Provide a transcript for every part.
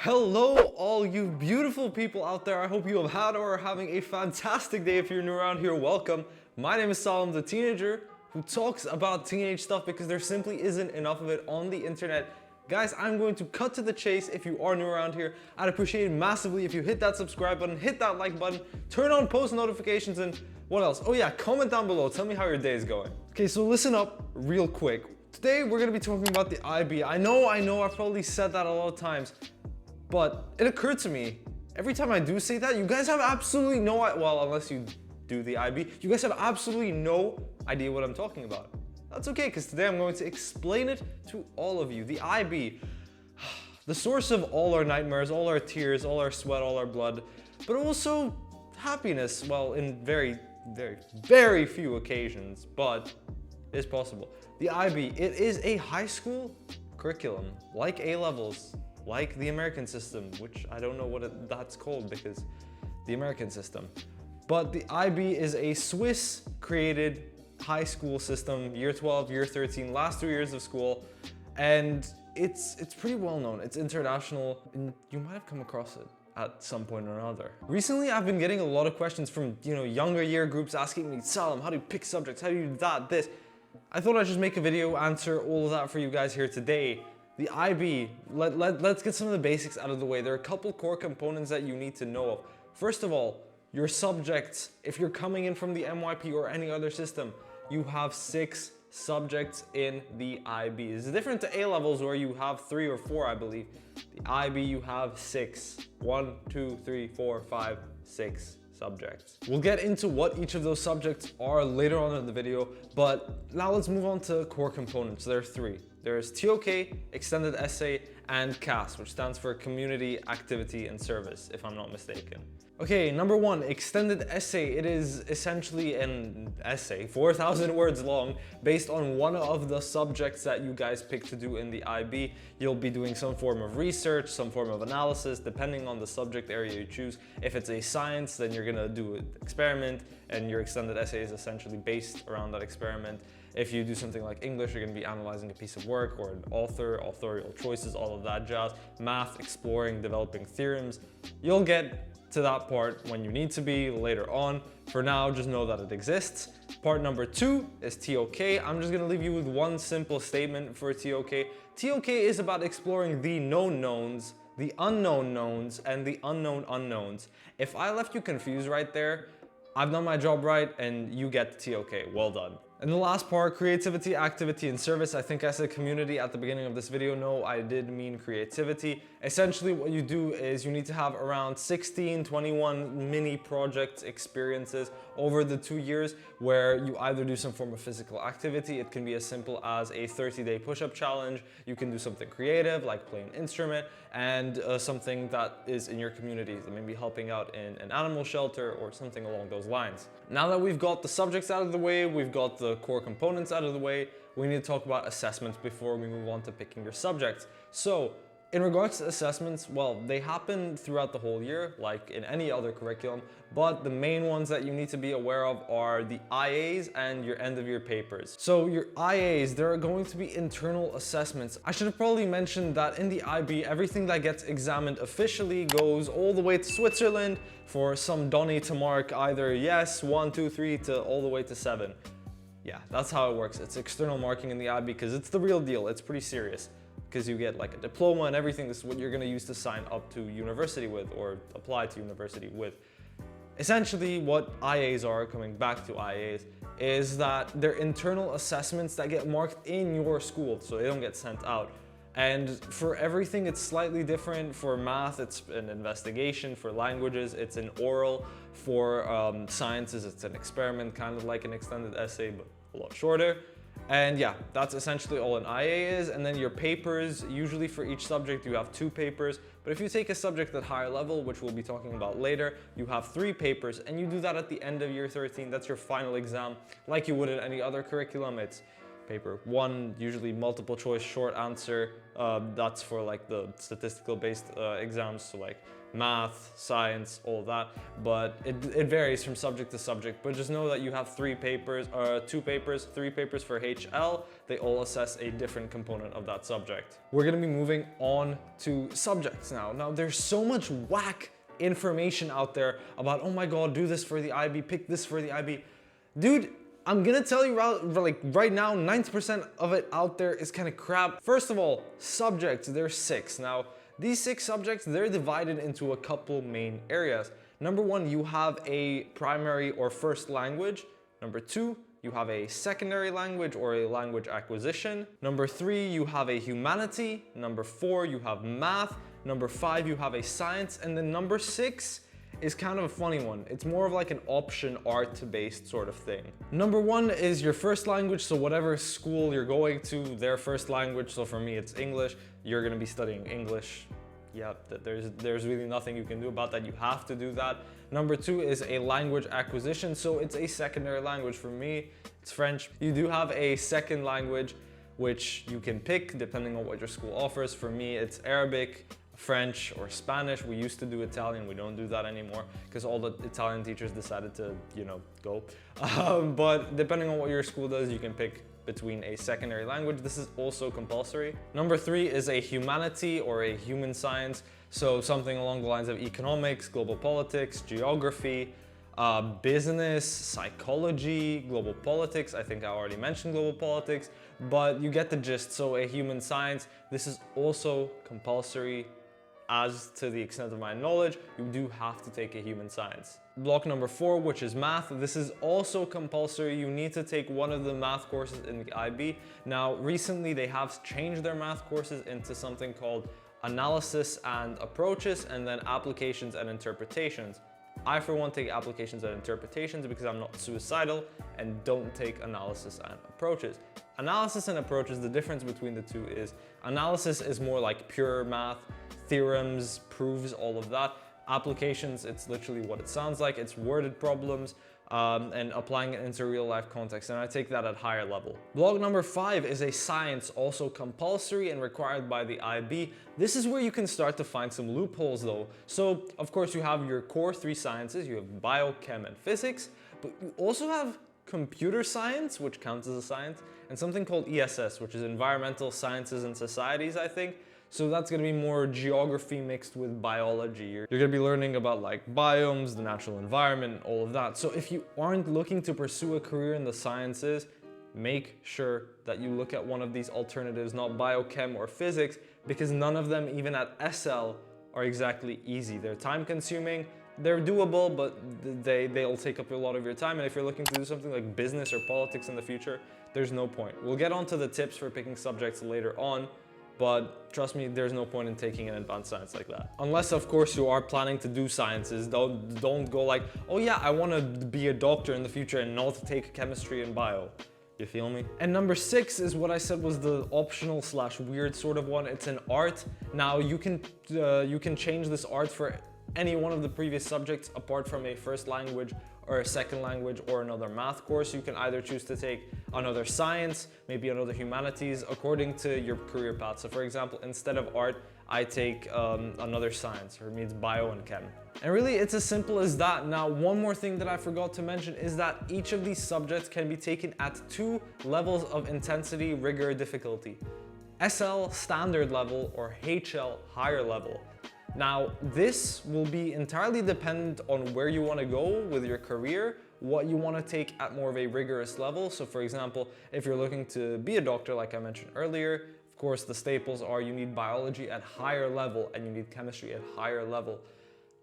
Hello, all you beautiful people out there. I hope you have had or are having a fantastic day. If you're new around here, welcome. My name is Salim, the teenager who talks about teenage stuff because there simply isn't enough of it on the internet. Guys, I'm going to cut to the chase. If you are new around here, I'd appreciate it massively if you hit that subscribe button, hit that like button, turn on post notifications, and what else? Oh yeah, comment down below. Tell me how your day is going. Okay, so listen up real quick. Today, we're gonna be talking about the IB. I know, I've probably said that a lot of times. But it occurred to me, every time I do say that, you guys have absolutely no idea, well, unless you do the IB, you guys have absolutely no idea what I'm talking about. That's okay, because today I'm going to explain it to all of you. The IB, the source of all our nightmares, all our tears, all our sweat, all our blood, but also happiness, well, in very, very, very few occasions, but it's possible. The IB, it is a high school curriculum, like A-levels. Like the American system, which I don't know what that's called because the American system. But the IB is a Swiss created high school system, year 12, year 13, last 2 years of school. And it's pretty well known. It's international and you might have come across it at some point or another. Recently, I've been getting a lot of questions from, younger year groups asking me, Salim, how do you pick subjects? How do you do that, this? I thought I'd just make a video, answer all of that for you guys here today. The IB, let's get some of the basics out of the way. There are a couple core components that you need to know of. First of all, your subjects. If you're coming in from the MYP or any other system, you have 6 subjects in the IB. It's different to A-levels where you have 3 or 4, I believe. The IB, you have 6. 1, 2, 3, 4, 5, 6 subjects. We'll get into what each of those subjects are later on in the video, but now let's move on to core components. There are 3. There's TOK, Extended Essay, and CAS, which stands for Community, Activity, and Service, if I'm not mistaken. Okay, number 1, Extended Essay. It is essentially an essay, 4,000 words long, based on one of the subjects that you guys pick to do in the IB. You'll be doing some form of research, some form of analysis, depending on the subject area you choose. If it's a science, then you're gonna do an experiment, and your extended essay is essentially based around that experiment. If you do something like English, you're going to be analyzing a piece of work or an author, authorial choices, all of that jazz. Math, exploring, developing theorems. You'll get to that part when you need to be later on. For now, just know that it exists. Part number 2 is TOK. I'm just going to leave you with one simple statement for TOK. TOK is about exploring the known knowns, the unknown knowns, and the unknown unknowns. If I left you confused right there, I've done my job right and you get the TOK. Well done. And the last part, creativity, activity, and service. I think I said community at the beginning of this video. No, I did mean creativity. Essentially what you do is you need to have around 16, 21 mini project experiences over the 2 years where you either do some form of physical activity. It can be as simple as a 30-day push-up challenge. You can do something creative like play an instrument and something that is in your community, maybe helping out in an animal shelter or something along those lines. Now that we've got the subjects out of the way, we've got the core components out of the way, we need to talk about assessments before we move on to picking your subjects. So in regards to assessments, well, they happen throughout the whole year, like in any other curriculum, but the main ones that you need to be aware of are the IAs and your end of year papers. So your IAs, there are going to be internal assessments. I should have probably mentioned that in the IB, everything that gets examined officially goes all the way to Switzerland for some Donny to mark either yes, 1, 2, 3 to all the way to 7. Yeah, that's how it works. It's external marking in the IB because it's the real deal. It's pretty serious. Because you get like a diploma and everything. This is what you're going to use to sign up to university with or apply to university with. Essentially what IAs are, coming back to IAs, is that they're internal assessments that get marked in your school, so they don't get sent out. And for everything, it's slightly different. For math, it's an investigation. For languages, it's an oral. For sciences, it's an experiment, kind of like an extended essay, but a lot shorter. And yeah, that's essentially all an IA is. And then your papers, usually for each subject, you have 2 papers. But if you take a subject at higher level, which we'll be talking about later, you have 3 papers, and you do that at the end of year 13. That's your final exam, like you would in any other curriculum. It's paper. One, usually multiple choice short answer. That's for like the statistical based exams, so like math, science, all that. But it varies from subject to subject. But just know that you have three papers for HL. They all assess a different component of that subject. We're gonna be moving on to subjects now. Now there's so much whack information out there about, oh my God, do this for the IB, pick this for the IB. Dude, I'm gonna tell you right now, 90% of it out there is kind of crap. First of all, subjects, there's 6. Now, these 6 subjects, they're divided into a couple main areas. Number 1, you have a primary or first language. Number 2, you have a secondary language or a language acquisition. Number 3, you have a humanity. Number 4, you have math. Number 5, you have a science. And then number 6 is kind of a funny one. It's more of like an option art-based sort of thing. Number 1 is your first language, so whatever school you're going to, their first language. So for me, it's English. You're gonna be studying English. Yeah, there's really nothing you can do about that. You have to do that. Number 2 is a language acquisition, so it's a secondary language. For me, it's French. You do have a second language, which you can pick depending on what your school offers. For me, it's Arabic, French, or Spanish. We used to do Italian. We don't do that anymore because all the Italian teachers decided to, go. But depending on what your school does, you can pick between a secondary language. This is also compulsory. Number 3 is a humanity or a human science. So something along the lines of economics, global politics, geography, business, psychology, global politics. I think I already mentioned global politics, but you get the gist. So a human science, this is also compulsory. As to the extent of my knowledge, you do have to take a human science. Block number 4, which is math. This is also compulsory. You need to take one of the math courses in the IB. Now, recently they have changed their math courses into something called analysis and approaches, and then applications and interpretations. I, for one, take applications and interpretations because I'm not suicidal and don't take analysis and approaches. Analysis and approaches, the difference between the two is analysis is more like pure math, theorems, proofs, all of that. Applications, it's literally what it sounds like. It's worded problems and applying it into real life context. And I take that at higher level. Block number 5 is a science, also compulsory and required by the IB. This is where you can start to find some loopholes though. So of course you have your core 3 sciences. You have bio, chem, and physics, but you also have computer science, which counts as a science, and something called ESS, which is environmental sciences and societies, I think. So that's gonna be more geography mixed with biology. You're gonna be learning about like biomes, the natural environment, all of that. So if you aren't looking to pursue a career in the sciences, make sure that you look at one of these alternatives, not biochem or physics, because none of them, even at SL, are exactly easy. They're time consuming, they're doable, but they'll take up a lot of your time. And if you're looking to do something like business or politics in the future, there's no point. We'll get onto the tips for picking subjects later on, but trust me, there's no point in taking an advanced science like that. Unless, of course, you are planning to do sciences. Don't go like, oh yeah, I want to be a doctor in the future and not take chemistry and bio. You feel me? And number 6 is what I said was the optional / weird sort of one. It's an art. Now you can change this art for any one of the previous subjects apart from a first language or a second language or another math course. You can either choose to take another science, maybe another humanities, according to your career path. So for example, instead of art, I take another science, or it means bio and chem. And really, it's as simple as that. Now, one more thing that I forgot to mention is that each of these subjects can be taken at 2 levels of intensity, rigor, difficulty. SL, standard level, or HL, higher level. Now, this will be entirely dependent on where you want to go with your career, what you want to take at more of a rigorous level. So for example, if you're looking to be a doctor, like I mentioned earlier, of course, the staples are you need biology at higher level and you need chemistry at higher level.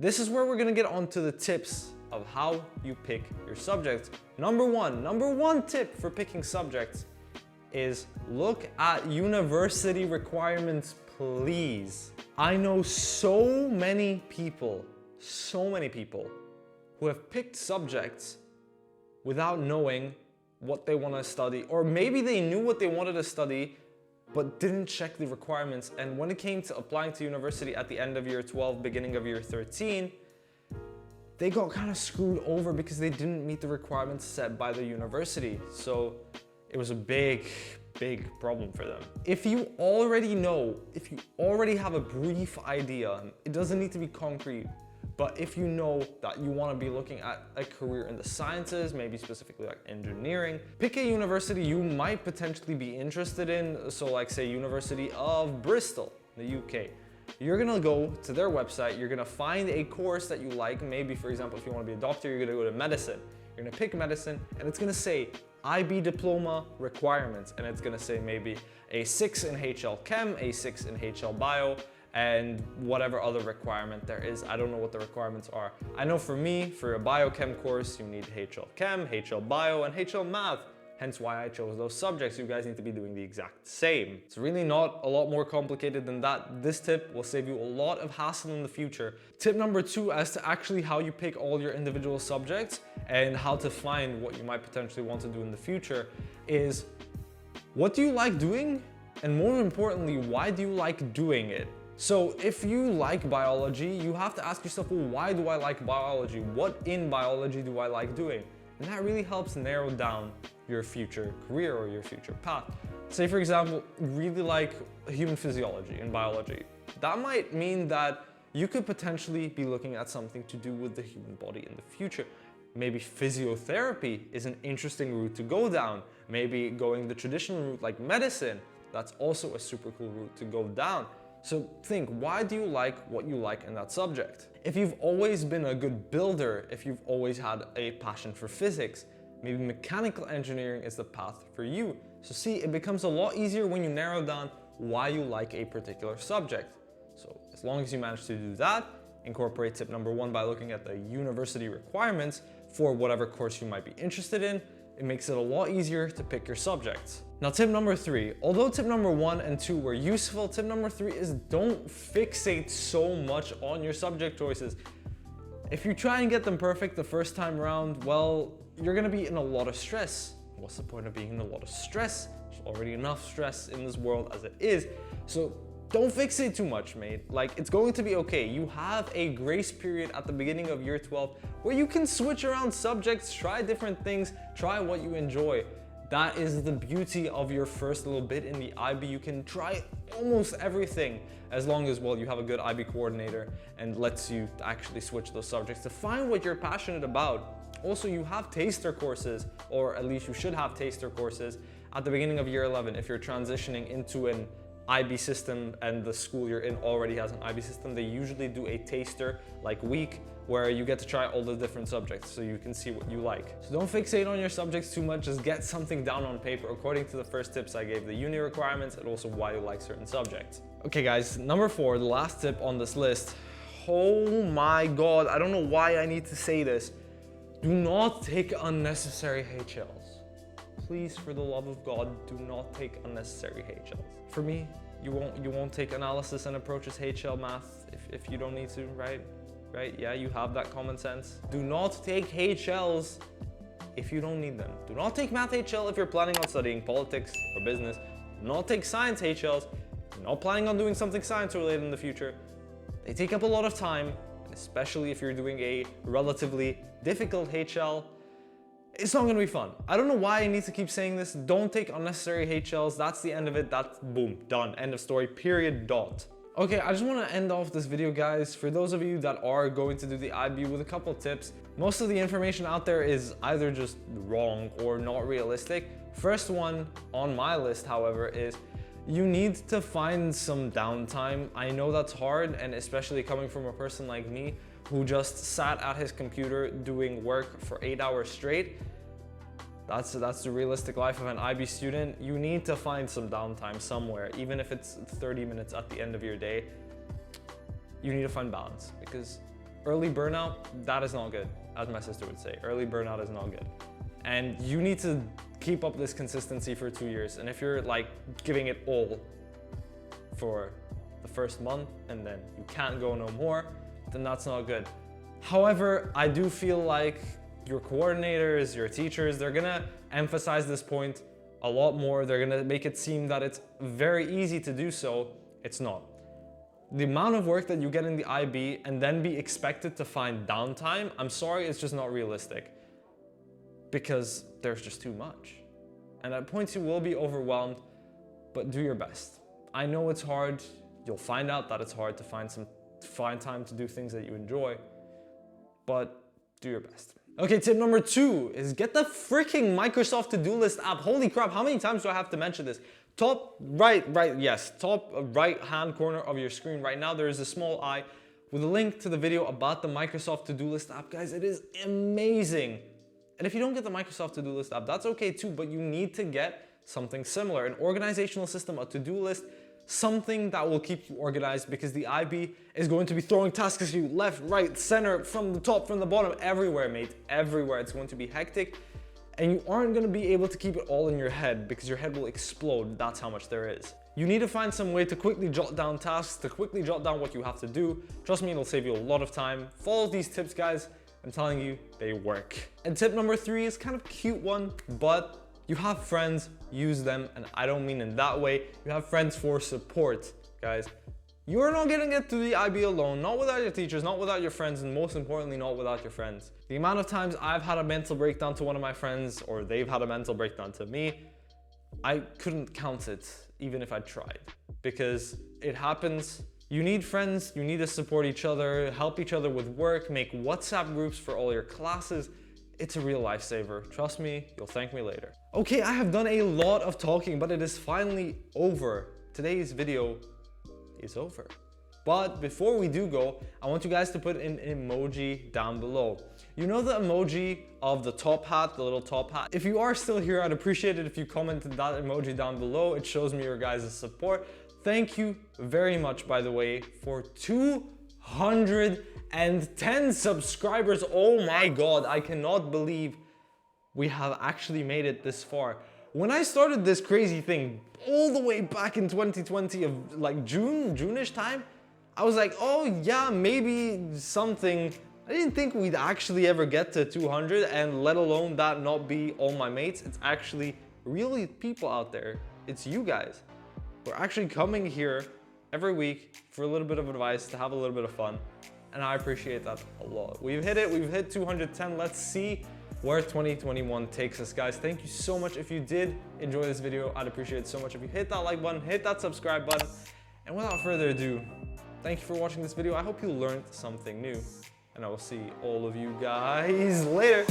This is where we're going to get onto the tips of how you pick your subjects. Number one tip for picking subjects is look at university requirements, please. I know so many people who have picked subjects without knowing what they want to study, or maybe they knew what they wanted to study, but didn't check the requirements. And when it came to applying to university at the end of year 12, beginning of year 13, they got kind of screwed over because they didn't meet the requirements set by the university. So it was a big problem for them. If you already know, if you already have a brief idea, it doesn't need to be concrete, but if you know that you want to be looking at a career in the sciences, maybe specifically like engineering, pick a university you might potentially be interested in. So like say University of Bristol, the UK. You're gonna go to their website, you're gonna find a course that you like. Maybe for example, if you want to be a doctor, you're gonna go to medicine. You're gonna pick medicine and it's gonna say IB diploma requirements, and it's gonna say maybe a 6 in HL Chem, a 6 in HL Bio, and whatever other requirement there is. I don't know what the requirements are. I know for me, for a biochem course, you need HL Chem, HL Bio, and HL Math. Hence why I chose those subjects. You guys need to be doing the exact same. It's really not a lot more complicated than that. This tip will save you a lot of hassle in the future. Tip number 2 as to actually how you pick all your individual subjects and how to find what you might potentially want to do in the future is, what do you like doing? And more importantly, why do you like doing it? So if you like biology, you have to ask yourself, well, why do I like biology? What in biology do I like doing? And that really helps narrow down your future career or your future path. Say for example, really like human physiology and biology. That might mean that you could potentially be looking at something to do with the human body in the future. Maybe physiotherapy is an interesting route to go down. Maybe going the traditional route like medicine, that's also a super cool route to go down. So think, why do you like what you like in that subject? If you've always been a good builder, if you've always had a passion for physics, maybe mechanical engineering is the path for you. So see, it becomes a lot easier when you narrow down why you like a particular subject. So as long as you manage to do that, incorporate tip number 1 by looking at the university requirements for whatever course you might be interested in, it makes it a lot easier to pick your subjects. Now tip number 3, although tip number 1 and 2 were useful, tip number 3 is don't fixate so much on your subject choices. If you try and get them perfect the first time around, well, you're gonna be in a lot of stress. What's the point of being in a lot of stress? There's already enough stress in this world as it is. So don't fixate too much, mate. Like, it's going to be okay. You have a grace period at the beginning of year 12 where you can switch around subjects, try different things, try what you enjoy. That is the beauty of your first little bit in the IB. You can try almost everything as long as, well, you have a good IB coordinator and lets you actually switch those subjects to find what you're passionate about. Also, you have taster courses, or at least you should have taster courses at the beginning of year 11 if you're transitioning into an IB system and the school you're in already has an IB system. They usually do a taster like week where you get to try all the different subjects so you can see what you like. So don't fixate on your subjects too much, just get something down on paper according to the first tips I gave, the uni requirements and also why you like certain subjects. Okay guys, number 4, the last tip on this list. Oh my God, I don't know why I need to say this. Do not take unnecessary HLs. Please, for the love of God, do not take unnecessary HLs. For me, you won't take analysis and approaches HL math if you don't need to, right? Right? Yeah, you have that common sense. Do not take HLs if you don't need them. Do not take math HL if you're planning on studying politics or business. Do not take science HLs if you're not planning on doing something science related in the future. They take up a lot of time, especially if you're doing a relatively difficult HL. It's not gonna be fun. I don't know why I need to keep saying this. Don't take unnecessary HLs. That's the end of it. That's boom, done. End of story, period, dot. Okay, I just wanna end off this video, guys. For those of you that are going to do the IB, with a couple tips. Most of the information out there is either just wrong or not realistic. First one on my list, however, is you need to find some downtime. I know that's hard, and especially coming from a person like me who just sat at his computer doing work for 8 hours straight. That's the realistic life of an IB student. You need to find some downtime somewhere, even if it's 30 minutes at the end of your day. You need to find balance, because early burnout, that is not good, as my sister would say. Early burnout is not good. And you need to keep up this consistency for 2 years. And if you're like giving it all for the first month and then you can't go no more, then that's not good. However, I do feel like your coordinators, your teachers, they're gonna emphasize this point a lot more. They're gonna make it seem that it's very easy to do so. It's not. The amount of work that you get in the IB and then be expected to find downtime, I'm sorry, it's just not realistic. Because there's just too much. And at points you will be overwhelmed, but do your best. I know it's hard. You'll find out that it's hard to find time to do things that you enjoy, but do your best. Okay, tip number 2 is get the freaking Microsoft to-do list app. Holy crap, how many times do I have to mention this? Top right hand corner of your screen right now, there is a small eye with a link to the video about the Microsoft to-do list app. Guys, it is amazing. And if you don't get the Microsoft to-do list app, that's okay too, but you need to get something similar, an organizational system, a to-do list, something that will keep you organized, because the IB is going to be throwing tasks at you left, right, center, from the top, from the bottom, everywhere, mate, everywhere. It's going to be hectic, and you aren't going to be able to keep it all in your head because your head will explode. That's how much there is. You need to find some way to quickly jot down tasks, to quickly jot down what you have to do. Trust me, it'll save you a lot of time. Follow these tips, guys. I'm telling you, they work. And tip number 3 is kind of a cute one, but you have friends, use them, and I don't mean in that way. You have friends for support, guys. You're not gonna get to the IB alone, not without your teachers, not without your friends, and most importantly, not without your friends. The amount of times I've had a mental breakdown to one of my friends, or they've had a mental breakdown to me, I couldn't count it, even if I tried, because it happens. You need friends, you need to support each other, help each other with work, make WhatsApp groups for all your classes. It's a real lifesaver. Trust me, you'll thank me later. Okay, I have done a lot of talking, but it is finally over. Today's video is over. But before we do go, I want you guys to put an emoji down below. You know the emoji of the top hat, the little top hat? If you are still here, I'd appreciate it if you commented that emoji down below. It shows me your guys' support. Thank you very much, by the way, for 210 subscribers. Oh my God, I cannot believe we have actually made it this far. When I started this crazy thing all the way back in 2020 of like June-ish time, I was like, oh yeah, maybe something. I didn't think we'd actually ever get to 200, and let alone that not be all my mates. It's actually really people out there. It's you guys. We're actually coming here every week for a little bit of advice, to have a little bit of fun. And I appreciate that a lot. We've hit 210. Let's see where 2021 takes us, guys. Thank you so much. If you did enjoy this video, I'd appreciate it so much if you hit that like button, hit that subscribe button. And without further ado, thank you for watching this video. I hope you learned something new. And I will see all of you guys later.